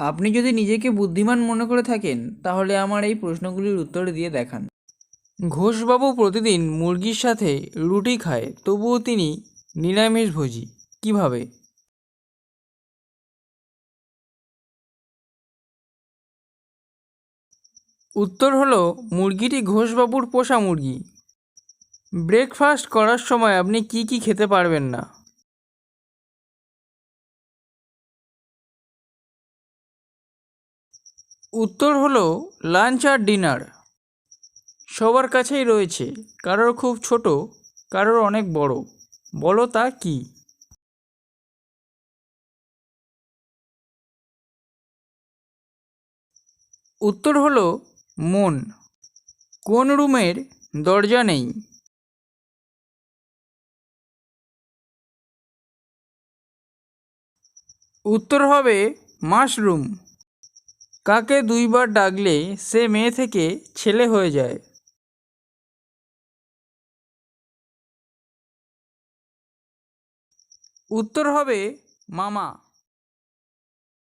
আপনি যদি নিজেকে বুদ্ধিমান মনে করে থাকেন তাহলে আমার এই প্রশ্নগুলির উত্তর দিয়ে দেখান। ঘোষবাবু প্রতিদিন মুরগির সাথে রুটি খায়, তবুও তিনি নিরামিষভোজী কিভাবে? উত্তর হলো মুরগিটি ঘোষবাবুর পোষা মুরগি। ব্রেকফাস্ট করার সময় আপনি কি কি খেতে পারবেন না? উত্তর হলো লাঞ্চ আর ডিনার। সবার কাছেই রয়েছে, কারোর খুব ছোট, কারোর অনেক বড়। বলো তা কি? উত্তর হলো মন। কোন রুমের দরজা নেই? উত্তর হবে মাশরুম। কাকে দুইবার ডাকলে সে মেয়ে থেকে ছেলে হয়ে যায়? উত্তর হবে মামা।